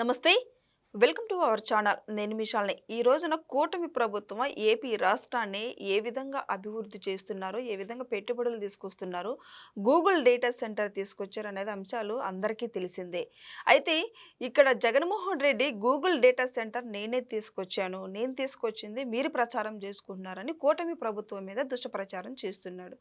నమస్తే. Welcome to our channel. నేను మీ శాలిని. ఈ రోజున కూటమి ప్రభుత్వం ఏపీ రాష్ట్రాన్ని ఏ విధంగా అభివృద్ధి చేస్తున్నారో, ఏ విధంగా పెట్టుబడులు తీసుకొస్తున్నారో, గూగుల్ డేటా సెంటర్ తీసుకొచ్చారనేది అంశాలు అందరికీ తెలిసిందే. అయితే ఇక్కడ Jaganmohan Reddy Google data centre నేనే తీసుకొచ్చాను, నేను తీసుకొచ్చింది మీరు ప్రచారం చేసుకుంటున్నారని కూటమి ప్రభుత్వం మీద దుష్ప్రచారం చేస్తున్నాడు.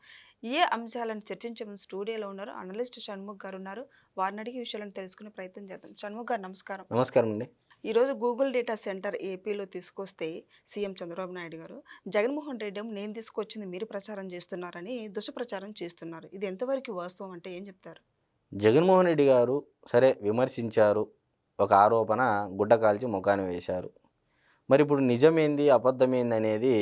ఏ అంశాలను చర్చించే ముందు స్టూడియోలో ఉన్నారు అనలిస్ట్ షణ్ముఖ్ గారు ఉన్నారు. వారిని అడిగి విషయాలను తెలుసుకునే ప్రయత్నం చేద్దాం. షణ్ముఖ్ గారు నమస్కారం. నమస్కారం అండి. ఈరోజు గూగుల్ డేటా సెంటర్ ఏపీలో తీసుకొస్తే సీఎం చంద్రబాబు నాయుడు గారు, జగన్మోహన్ రెడ్డి ఏమో నేను తీసుకొచ్చింది మీరు ప్రచారం చేస్తున్నారని దుష్ప్రచారం చేస్తున్నారు. ఇది ఎంతవరకు వాస్తవం అంటే ఏం చెప్తారు? జగన్మోహన్ రెడ్డి గారు సరే విమర్శించారు. ఒక ఆరోపణ గుడ్డ కాల్చి ముఖాన్ని వేశారు. మరి ఇప్పుడు నిజమేంది, అబద్ధమేంది అనేది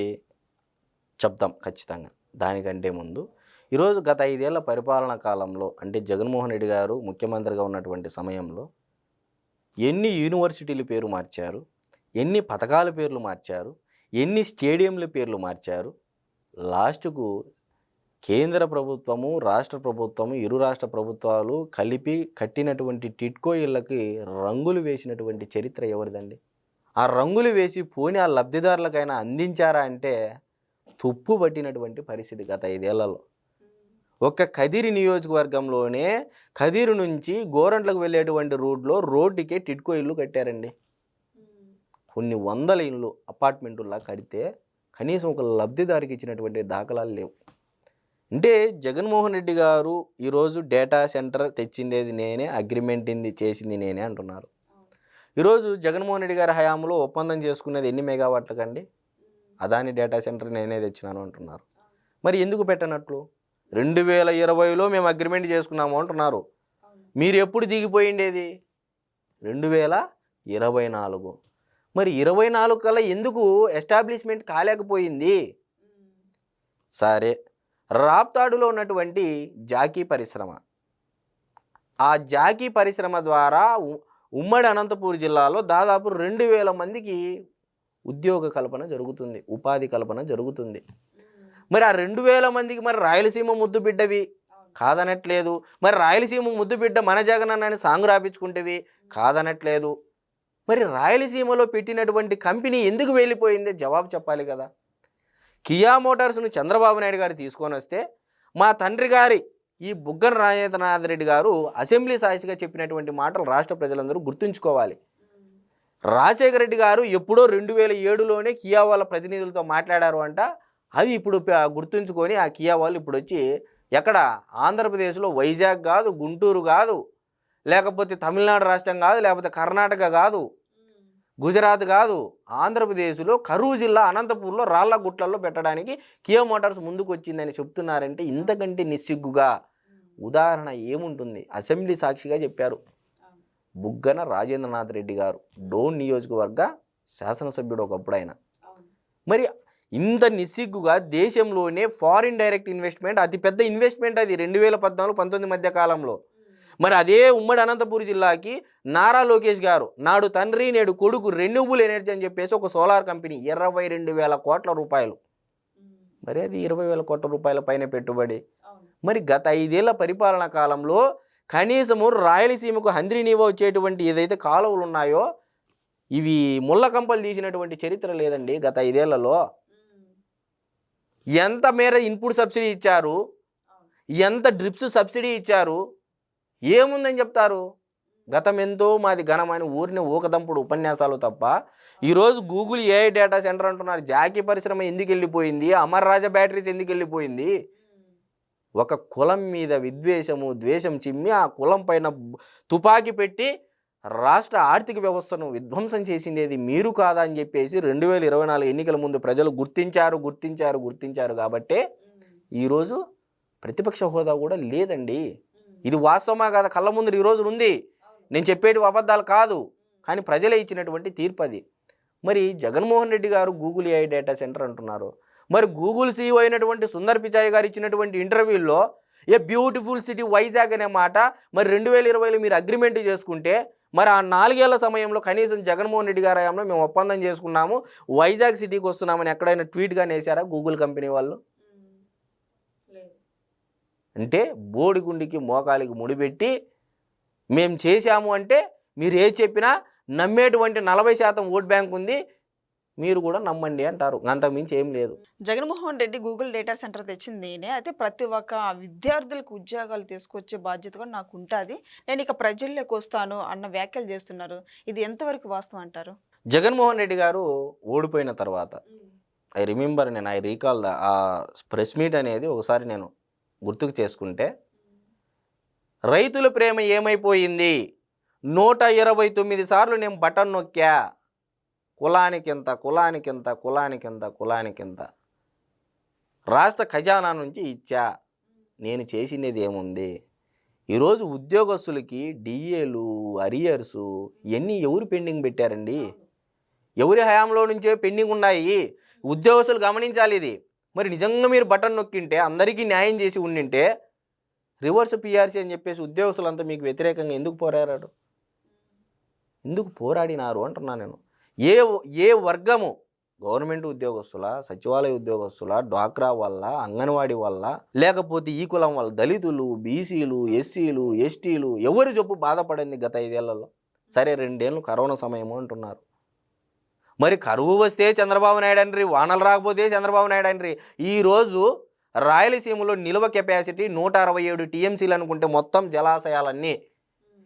చెప్తాం ఖచ్చితంగా. దానికంటే ముందు ఈరోజు గత 5 ఏళ్ల పరిపాలనా కాలంలో అంటే జగన్మోహన్ రెడ్డి గారు ముఖ్యమంత్రిగా ఉన్నటువంటి సమయంలో ఎన్ని యూనివర్సిటీల పేరు మార్చారు, ఎన్ని పథకాల పేర్లు మార్చారు, ఎన్ని స్టేడియంల పేర్లు మార్చారు. లాస్ట్కు కేంద్ర ప్రభుత్వము, రాష్ట్ర ప్రభుత్వము, ఇరు రాష్ట్ర ప్రభుత్వాలు కలిపి కట్టినటువంటి టిట్కో ఇళ్ళకి రంగులు వేసినటువంటి చరిత్ర ఎవరిదండి? ఆ రంగులు వేసి పోని ఆ లబ్ధిదారులకైనా అందించారా అంటే తుప్పు పట్టినటువంటి పరిస్థితి గత 5 ఏళ్లలో. ఒక్క కదిరి నియోజకవర్గంలోనే కదిరి నుంచి గోరంట్లకు వెళ్ళేటువంటి రోడ్డుకే టిట్కో ఇల్లు కట్టారండి. కొన్ని వందల ఇళ్ళు అపార్ట్మెంటుల్లా కడితే కనీసం ఒక లబ్ధిదారికి ఇచ్చినటువంటి దాఖలాలు లేవు. అంటే జగన్మోహన్ రెడ్డి గారు ఈరోజు డేటా సెంటర్ తెచ్చిందేది నేనే, అగ్రిమెంట్ చేసింది నేనే అంటున్నారు. ఈరోజు జగన్మోహన్ రెడ్డి గారి హయాంలో ఒప్పందం చేసుకునేది ఎన్ని మెగావాట్లకండి? అదాని డేటా సెంటర్ నేనే తెచ్చినాను అంటున్నారు. మరి ఎందుకు పెట్టనట్లు? 2020లో మేము అగ్రిమెంట్ చేసుకున్నాము అంటున్నారు. మీరు ఎప్పుడు దిగిపోయిండేది? 2024. మరి 24 కల్లా ఎందుకు ఎస్టాబ్లిష్మెంట్ కాలేకపోయింది? సరే, రాప్తాడులో ఉన్నటువంటి జాకీ పరిశ్రమ, ఆ జాకీ పరిశ్రమ ద్వారా ఉమ్మడి అనంతపూర్ జిల్లాలో దాదాపు 2000 మందికి ఉద్యోగ కల్పన జరుగుతుంది, ఉపాధి కల్పన జరుగుతుంది. మరి ఆ 2000 మందికి మరి రాయలసీమ ముద్దు బిడ్డవి కాదనట్లేదు. మరి రాయలసీమ ముద్దు బిడ్డ మన జగన్ అన్నని సాంగ్ రాపించుకుంటేవి కాదనట్లేదు. మరి రాయలసీమలో పెట్టినటువంటి కంపెనీ ఎందుకు వెళ్ళిపోయింది? జవాబు చెప్పాలి కదా. కియా మోటార్స్ను చంద్రబాబు నాయుడు గారు తీసుకొని వస్తే మా తండ్రి గారి ఈ బుగ్గన రాజేంద్రనాథ్ రెడ్డి గారు అసెంబ్లీ సాక్షిగా చెప్పినటువంటి మాటలు రాష్ట్ర ప్రజలందరూ గుర్తుంచుకోవాలి. రాజశేఖర రెడ్డి గారు ఎప్పుడో 2007లోనే కియా వాళ్ళ ప్రతినిధులతో మాట్లాడారు అంట. అది ఇప్పుడు గుర్తుంచుకొని ఆ కియా వాళ్ళు ఇప్పుడు వచ్చి ఎక్కడ ఆంధ్రప్రదేశ్లో వైజాగ్ కాదు, గుంటూరు కాదు, లేకపోతే తమిళనాడు రాష్ట్రం కాదు, లేకపోతే కర్ణాటక కాదు, గుజరాత్ కాదు, ఆంధ్రప్రదేశ్లో కరూరు జిల్లా అనంతపూర్లో రాళ్లగుట్లలో పెట్టడానికి కియా మోటార్స్ ముందుకు వచ్చిందని చెప్తున్నారంటే ఇంతకంటే నిస్సిగ్గుగా ఉదాహరణ ఏముంటుంది? అసెంబ్లీ సాక్షిగా చెప్పారు బుగ్గన రాజేంద్రనాథ్ రెడ్డి గారు, డోన్ నియోజకవర్గ శాసనసభ్యుడు ఒకప్పుడు ఆయన. మరి ఇంత నిస్సిగ్గుగా దేశంలోనే ఫారిన్ డైరెక్ట్ ఇన్వెస్ట్మెంట్ అతిపెద్ద ఇన్వెస్ట్మెంట్ అది 2014-19 మధ్య కాలంలో. మరి అదే ఉమ్మడి అనంతపూర్ జిల్లాకి నారా లోకేష్ గారు నాడు తండ్రి నేడు కొడుకు రెన్యూబుల్ ఎనర్జీ అని చెప్పేసి ఒక సోలార్ కంపెనీ 22,000 కోట్ల రూపాయలు. మరి అది 20,000 కోట్ల రూపాయల పైన పెట్టుబడి. మరి గత 5 ఏళ్ల పరిపాలనా కాలంలో కనీసము రాయలసీమకు హంద్రీనీవా వచ్చేటువంటి ఏదైతే కాలువలు ఉన్నాయో ఇవి ముళ్ళ కంపలు తీసినటువంటి చరిత్ర లేదండి గత 5 ఏళ్లలో. ఎంత మేర ఇన్పుట్ సబ్సిడీ ఇచ్చారు, ఎంత డ్రిప్స్ సబ్సిడీ ఇచ్చారు, ఏముందని చెప్తారు? గతం ఎంతో మాది ఘనమైన ఊరిని ఊకదంపుడు ఉపన్యాసాలు తప్ప ఈరోజు గూగుల్ ఏఐ డేటా సెంటర్ అంటున్నారు. జాకీ పరిశ్రమ ఎందుకు వెళ్ళిపోయింది? అమర్ రాజా బ్యాటరీస్ ఎందుకు వెళ్ళిపోయింది? ఒక కులం మీద ద్వేషం చిమ్మి ఆ కులం పైన తుపాకీ పెట్టి రాష్ట్ర ఆర్థిక వ్యవస్థను విధ్వంసం చేసిండేది మీరు కాదా అని చెప్పేసి 2024 ఎన్నికల ముందు ప్రజలు గుర్తించారు కాబట్టే ఈరోజు ప్రతిపక్ష హోదా కూడా లేదండి. ఇది వాస్తవమా కాదా? కళ్ళ ముందు ఈరోజు ఉంది. నేను చెప్పేటి అబద్ధాలు కాదు, కానీ ప్రజలే ఇచ్చినటువంటి తీర్పు అది. మరి జగన్మోహన్ రెడ్డి గారు గూగుల్ ఏఐ డేటా సెంటర్ అంటున్నారు. మరి గూగుల్ సీఈఓ అయినటువంటి సుందర్ పిచాయ్ గారు ఇచ్చినటువంటి ఇంటర్వ్యూల్లో ఏ బ్యూటిఫుల్ సిటీ వైజాగ్ అనే మాట మరి 2020లో మీరు అగ్రిమెంట్ చేసుకుంటే మరి ఆ 4 ఏళ్ల సమయంలో కనీసం జగన్మోహన్ రెడ్డి గారి హయాంలో మేము ఒప్పందం చేసుకున్నాము, వైజాగ్ సిటీకి వస్తున్నామని ఎక్కడైనా ట్వీట్గా వేశారా గూగుల్ కంపెనీ వాళ్ళు? అంటే బోడిగుండికి మోకాలికి ముడిపెట్టి మేము చేశాము అంటే మీరు ఏ చెప్పినా నమ్మేటువంటి 40% ఓట్ బ్యాంక్ ఉంది, మీరు కూడా నమ్మండి అంటారు. అంతకుమించి ఏం లేదు. Jaganmohan Reddy Google data centre తెచ్చింది నేనే. అయితే ప్రతి ఒక్క విద్యార్థులకు ఉద్యోగాలు తీసుకొచ్చే బాధ్యత కూడా నాకు ఉంటాది. నేను ఇక ప్రజల్లోకి వస్తాను అన్న వ్యాఖ్యలు చేస్తున్నారు. ఇది ఎంతవరకు వాస్తవం అంటారు? జగన్మోహన్ రెడ్డి గారు ఓడిపోయిన తర్వాత ఐ రీకాల్ ఆ ప్రెస్ మీట్ అనేది ఒకసారి నేను గుర్తుకు చేసుకుంటే, రైతుల ప్రేమ ఏమైపోయింది, 129 సార్లు నేను బటన్ నొక్కా, కులానికింత కులానికింత కులానికింత కులానికింత రాష్ట్ర ఖజానా నుంచి ఇచ్చా, నేను చేసినది ఏముంది. ఈరోజు ఉద్యోగస్తులకి డిఏలు అరియర్సు ఇవన్నీ ఎవరు పెండింగ్ పెట్టారండి? ఎవరి హయాంలో నుంచే పెండింగ్ ఉన్నాయి. ఉద్యోగస్తులు గమనించాలి ఇది. మరి నిజంగా మీరు బటన్ నొక్కింటే, అందరికీ న్యాయం చేసి ఉండింటే, రివర్స్ పిఆర్సీ అని చెప్పేసి ఉద్యోగస్తులంతా మీకు వ్యతిరేకంగా ఎందుకు పోరాడారు? ఎందుకు పోరాడినారు అంటున్నాను నేను. ఏ ఏ వర్గము, గవర్నమెంట్ ఉద్యోగస్తుల, సచివాలయ ఉద్యోగస్తుల, డ్వాక్రా వల్ల, అంగన్వాడీ వల్ల, లేకపోతే ఈ కులం వల్ల, దళితులు, బీసీలు, ఎస్సీలు, ఎస్టీలు ఎవరు చెప్పు బాధపడింది గత 5 ఏళ్లలో? సరే 2 ఏళ్ళు కరోనా సమయము అంటున్నారు. మరి కరువు వస్తే చంద్రబాబు నాయుడు అండ్రి, వానలు రాకపోతే చంద్రబాబు నాయుడు అండ్రి. ఈరోజు రాయలసీమలో నిల్వ కెపాసిటీ 167 టీఎంసీలు అనుకుంటే మొత్తం జలాశయాలన్నీ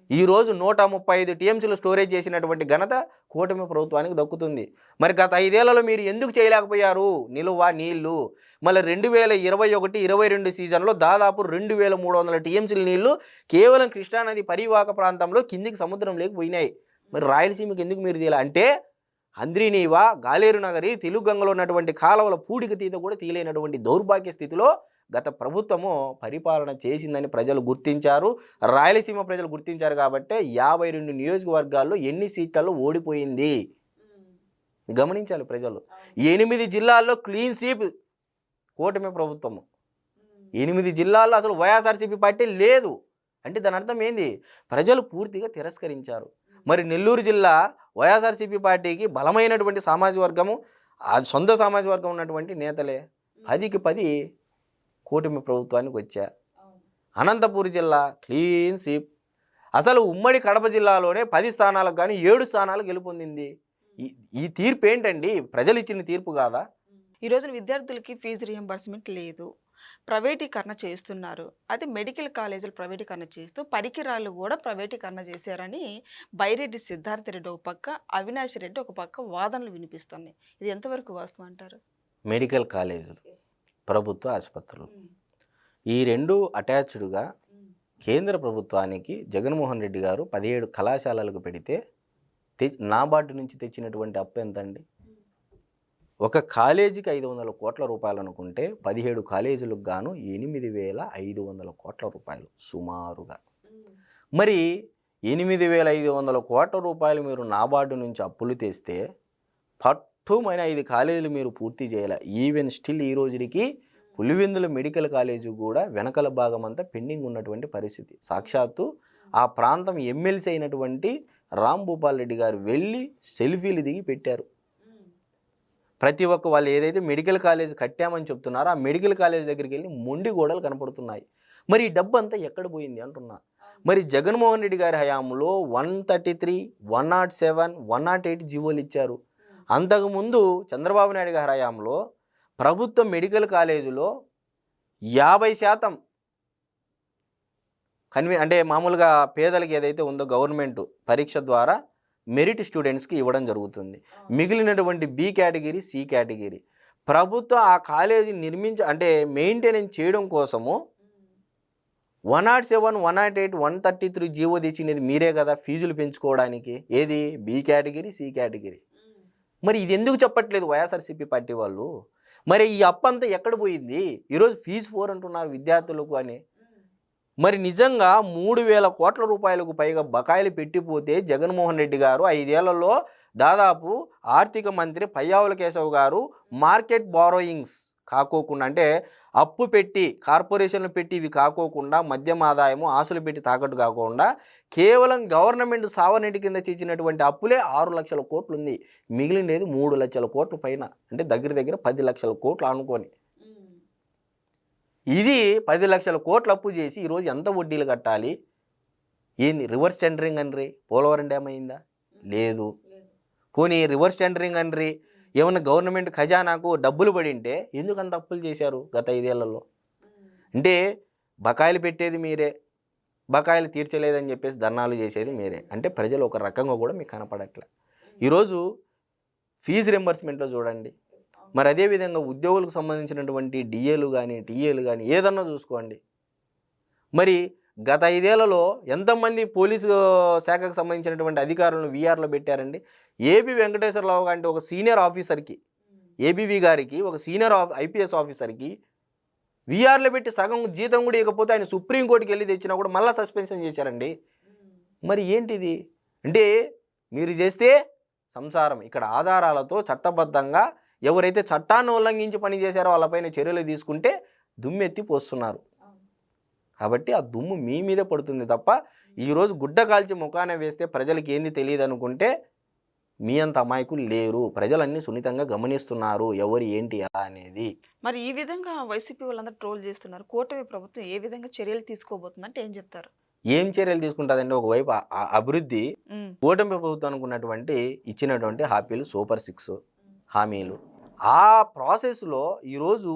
ఈరోజు 135 టీఎంసీలు స్టోరేజ్ చేసినటువంటి ఘనత కూటమి ప్రభుత్వానికి దక్కుతుంది. మరి గత 5 ఏళ్లలో మీరు ఎందుకు చేయలేకపోయారు నిలువ నీళ్లు? మళ్ళీ 2021-22 సీజన్లో దాదాపు 2300 టీఎంసీల నీళ్లు కేవలం కృష్ణానది పరివాహక ప్రాంతంలో కిందికి సముద్రంలోకి పోయినాయి. మరి రాయలసీమకి ఎందుకు మీరు తీయాలి అంటే, అంద్రినీవా, గాలేరు నగరి, తెలుగు గంగలో ఉన్నటువంటి కాలువల పూడిక తీత కూడా తీయలేనటువంటి దౌర్భాగ్య స్థితిలో గత ప్రభుత్వము పరిపాలన చేసిందని ప్రజలు గుర్తించారు. రాయలసీమ ప్రజలు గుర్తించారు. కాబట్టి 52 నియోజకవర్గాల్లో ఎన్ని సీట్లలో ఓడిపోయింది గమనించాలి ప్రజలు. 8 జిల్లాల్లో క్లీన్ స్వీప్ కూటమి ప్రభుత్వము. 8 జిల్లాల్లో అసలు వైఎస్ఆర్సీపీ పార్టీ లేదు అంటే దాని అర్థం ఏంది? ప్రజలు పూర్తిగా తిరస్కరించారు. మరి నెల్లూరు జిల్లా వైఎస్ఆర్సీపీ పార్టీకి బలమైనటువంటి సామాజిక వర్గము, ఆ సొంత సామాజిక వర్గం ఉన్నటువంటి నేతలే 10కి 10 కూటమి ప్రభుత్వానికి వచ్చా. అనంతపూర్ జిల్లా క్లీన్ స్వీప్. అసలు ఉమ్మడి కడప జిల్లాలోనే 10 స్థానాలకు కానీ 7 స్థానాలు గెలుపొందింది. ఈ తీర్పు ఏంటండి? ప్రజలు ఇచ్చిన తీర్పు కాదా? ఈ రోజున విద్యార్థులకి ఫీజు రియంబర్స్మెంట్ లేదు, ప్రైవేటీకరణ చేస్తున్నారు. అది మెడికల్ కాలేజీలు ప్రైవేటీకరణ చేస్తూ పరికరాలు కూడా ప్రైవేటీకరణ చేశారని బైరెడ్డి సిద్ధార్థ రెడ్డి ఒక పక్క, అవినాష్ రెడ్డి ఒక పక్క వాదనలు వినిపిస్తున్నాయి. ఇది ఎంతవరకు వాస్తవం అంటారు? మెడికల్ కాలేజీలు, ప్రభుత్వ ఆసుపత్రులు ఈ రెండు అటాచ్డ్గా కేంద్ర ప్రభుత్వానికి జగన్మోహన్ రెడ్డి గారు 17 కళాశాలలకు పెడితే నాబార్డు నుంచి తెచ్చినటువంటి అప్పు ఎంతండి? ఒక కాలేజీకి 500 కోట్ల రూపాయలు అనుకుంటే 17 కాలేజీలకు గాను 8,500 కోట్ల రూపాయలు సుమారుగా. మరి 8,500 కోట్ల రూపాయలు మీరు నాబార్డు నుంచి అప్పులు తెస్తే పట్టుమైన 5 కాలేజీలు మీరు పూర్తి చేయాలి. ఈవెన్ స్టిల్ ఈ రోజుకి పులివెందుల మెడికల్ కాలేజీ కూడా వెనకల భాగం అంతా పెండింగ్ ఉన్నటువంటి పరిస్థితి. సాక్షాత్తు ఆ ప్రాంతం ఎమ్మెల్సీ అయినటువంటి రామ్ భూపాల్ రెడ్డి గారు వెళ్ళి సెల్ఫీలు దిగి పెట్టారు. ప్రతి ఒక్క వాళ్ళు ఏదైతే మెడికల్ కాలేజ్ కట్టామని చెప్తున్నారో ఆ మెడికల్ కాలేజ్ దగ్గరికి వెళ్ళి మొండి గోడలు కనపడుతున్నాయి. మరి ఈ డబ్బు అంతా ఎక్కడ పోయింది అంటున్నా. మరి జగన్మోహన్ రెడ్డి గారి హయాంలో 133, 107, 108 జీవోలు ఇచ్చారు. అంతకుముందు చంద్రబాబు నాయుడు గారి హయాంలో ప్రభుత్వ మెడికల్ కాలేజీలో 50% అంటే మామూలుగా పేదలకు ఏదైతే ఉందో గవర్నమెంట్ పరీక్ష ద్వారా మెరిట్ స్టూడెంట్స్కి ఇవ్వడం జరుగుతుంది. మిగిలినటువంటి బి కేటగిరీ, సి కేటగిరీ ప్రభుత్వం ఆ కాలేజీ అంటే మెయింటెనెన్స్ చేయడం కోసము 107, 108, 133 జీవో తెచ్చినది మీరే కదా ఫీజులు పెంచుకోవడానికి. ఏది? B category, C category. మరి ఇది ఎందుకు చెప్పట్లేదు వైఎస్ఆర్సీపీ పార్టీ వాళ్ళు? మరి ఈ అప్పంతా ఎక్కడ పోయింది? ఈరోజు ఫీజు 4 అంటున్నారు విద్యార్థులకు అని. మరి నిజంగా 3,000 కోట్ల రూపాయలకు పైగా బకాయిలు పెట్టిపోతే జగన్మోహన్ రెడ్డి గారు 5 ఏళ్లలో దాదాపు ఆర్థిక మంత్రి పయ్యావుల కేశవ్ గారు మార్కెట్ బారోయింగ్స్ కాకోకుండా, అంటే అప్పు పెట్టి కార్పొరేషన్లు పెట్టి ఇవి కాకోకుండా, మద్యం ఆదాయము ఆస్తులు పెట్టి తాకట్టు కాకుండా కేవలం గవర్నమెంట్ సావనీటి కింద చేసినటువంటి అప్పులే 6 లక్షల కోట్లు ఉంది. మిగిలినది 3 లక్షల కోట్ల పైన, అంటే దగ్గర 10 లక్షల కోట్లు అనుకోని. ఇది 10 లక్షల కోట్లు అప్పు చేసి ఈరోజు ఎంత వడ్డీలు కట్టాలి? ఏంది రివర్స్ టెండరింగ్ అండ్రి? పోలవరం డ్యామ్ అయిందా? లేదు. పోనీ రివర్స్ టెండరింగ్ అండ్రి, ఏమన్నా గవర్నమెంట్ ఖజానాకు డబ్బులు పడింటే ఎందుకు అంత అప్పులు చేశారు గత 5 ఏళ్లలో? అంటే బకాయిలు పెట్టేది మీరే, బకాయిలు తీర్చలేదని చెప్పేసి ధర్నాలు చేసేది మీరే. అంటే ప్రజలు ఒక రకంగా కూడా మీకు కనపడట్లే. ఈరోజు ఫీజు రింబర్స్మెంట్లో చూడండి, మరి అదేవిధంగా ఉద్యోగులకు సంబంధించినటువంటి డిఏలు కానీ టీఏలు కానీ ఏదన్నా చూసుకోండి. మరి గత 5 ఏళ్లలో ఎంతమంది పోలీసు శాఖకు సంబంధించినటువంటి అధికారులను వీఆర్లో పెట్టారండి? ఏబి వెంకటేశ్వరరావు అంటే ఒక సీనియర్ ఆఫీసర్కి, ఏబీవీ గారికి, ఒక సీనియర్ ఐపీఎస్ ఆఫీసర్కి వీఆర్లో పెట్టి సగం జీతం కూడా ఇవ్వకపోతే ఆయన సుప్రీంకోర్టుకి వెళ్ళి తెచ్చినా కూడా మళ్ళీ సస్పెన్షన్ చేశారండి. మరి ఏంటిది? అంటే మీరు చేస్తే సంసారం, ఇక్కడ ఆధారాలతో చట్టబద్ధంగా ఎవరైతే చట్టాన్ని ఉల్లంఘించి పని చేశారో వాళ్ళపైన చర్యలు తీసుకుంటే దుమ్మెత్తి పోస్తున్నారు. కాబట్టి ఆ దుమ్ము మీ మీదే పడుతుంది తప్ప ఈరోజు గుడ్డ కాల్చి ముఖాన వేస్తే ప్రజలకి ఏంది తెలియదు అనుకుంటే మీ అంత అమాయకులు లేరు. ప్రజలన్నీ సున్నితంగా గమనిస్తున్నారు ఎవరు ఏంటి ఎలా అనేది. మరి ఈ విధంగా వైసీపీ వాళ్ళందరూ ట్రోల్ చేస్తున్నారు. కూటమి ప్రభుత్వం ఏ విధంగా చర్యలు తీసుకోబోతుందంటే ఏం చెప్తారు? ఏం చర్యలు తీసుకుంటుందంటే, ఒకవైపు అభివృద్ధి, కూటమి ప్రభుత్వానికి ఉన్నటువంటి ఇచ్చినటువంటి హామీలు సూపర్ 6 హామీలు, ఆ ప్రాసెస్లో ఈరోజు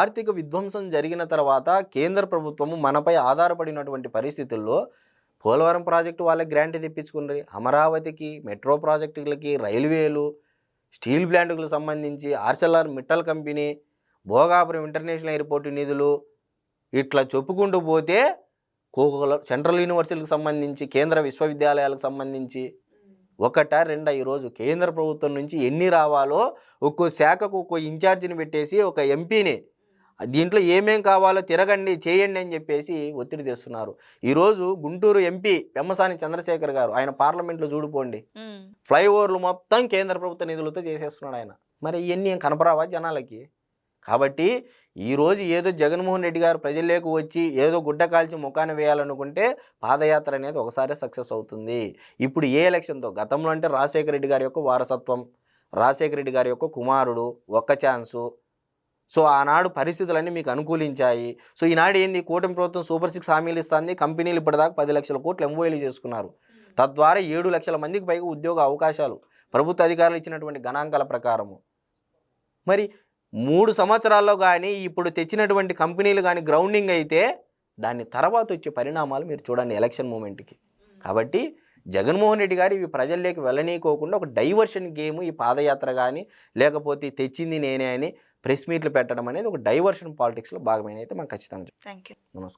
ఆర్థిక విధ్వంసం జరిగిన తర్వాత కేంద్ర ప్రభుత్వము మనపై ఆధారపడినటువంటి పరిస్థితుల్లో పోలవరం ప్రాజెక్టు వాళ్ళకి గ్రాంట్ తెప్పించుకున్నది, అమరావతికి, మెట్రో ప్రాజెక్టులకి, రైల్వేలు, స్టీల్ ప్లాంట్లకు సంబంధించి ఆర్సెల్ఆర్ Mittal company, Bhogapuram international airport నిధులు, ఇట్లా చెప్పుకుంటూ పోతే సెంట్రల్ యూనివర్సిటీలకు సంబంధించి, కేంద్ర విశ్వవిద్యాలయాలకు సంబంధించి ఒకట రెండా ఈరోజు కేంద్ర ప్రభుత్వం నుంచి ఎన్ని రావాలో ఒక్కో శాఖకు ఒక్కో ఇన్ఛార్జిని పెట్టేసి ఒక ఎంపీని దీంట్లో ఏమేం కావాలో తిరగండి చేయండి అని చెప్పేసి ఒత్తిడి తెస్తున్నారు. ఈరోజు గుంటూరు ఎంపీ పెమ్మసాని చంద్రశేఖర్ గారు, ఆయన పార్లమెంట్లో చూడిపోండి, ఫ్లైఓవర్లు మొత్తం కేంద్ర ప్రభుత్వ నిధులతో చేసేస్తున్నాడు ఆయన. మరి ఇవన్నీ ఏం కనపరావా జనాలకి? కాబట్టి ఈరోజు ఏదో జగన్మోహన్ రెడ్డి గారు ప్రజల్లోకి వచ్చి ఏదో గుడ్డ కాల్చి ముఖాన్ని వేయాలనుకుంటే పాదయాత్ర అనేది ఒకసారి సక్సెస్ అవుతుంది. ఇప్పుడు ఏ ఎలక్షన్తో, గతంలో అంటే రాజశేఖర రెడ్డి గారి యొక్క వారసత్వం, రాజశేఖర రెడ్డి గారి యొక్క కుమారుడు, ఒక్క ఛాన్సు. సో ఆనాడు పరిస్థితులన్నీ మీకు అనుకూలించాయి. సో ఈనాడు ఏంది, కూటమి ప్రభుత్వం సూపర్ 6 హామీలు ఇస్తుంది. కంపెనీలు ఇప్పటిదాకా 10 లక్షల కోట్లు ఎంఓఏలు చేసుకున్నారు. తద్వారా 7 లక్షల మందికి పైగా ఉద్యోగ అవకాశాలు ప్రభుత్వ అధికారులు ఇచ్చినటువంటి గణాంకాల ప్రకారము. మరి 3 సంవత్సరాల్లో కానీ ఇప్పుడు తెచ్చినటువంటి కంపెనీలు కానీ గ్రౌండింగ్ అయితే దాని తర్వాత వచ్చే పరిణామాలు మీరు చూడండి ఎలక్షన్ మూమెంట్కి. కాబట్టి జగన్మోహన్ రెడ్డి గారు ఇవి ప్రజల్లోకి వెళ్ళనీకోకుండా ఒక డైవర్షన్ గేమ్ ఈ పాదయాత్ర కానీ, లేకపోతే తెచ్చింది నేనే అని ప్రెస్ మీట్లు పెట్టడం అనేది ఒక డైవర్షన్ పాలిటిక్స్లో భాగమైన అయితే మనం ఖచ్చితంగా. Thank you. నమస్కారం.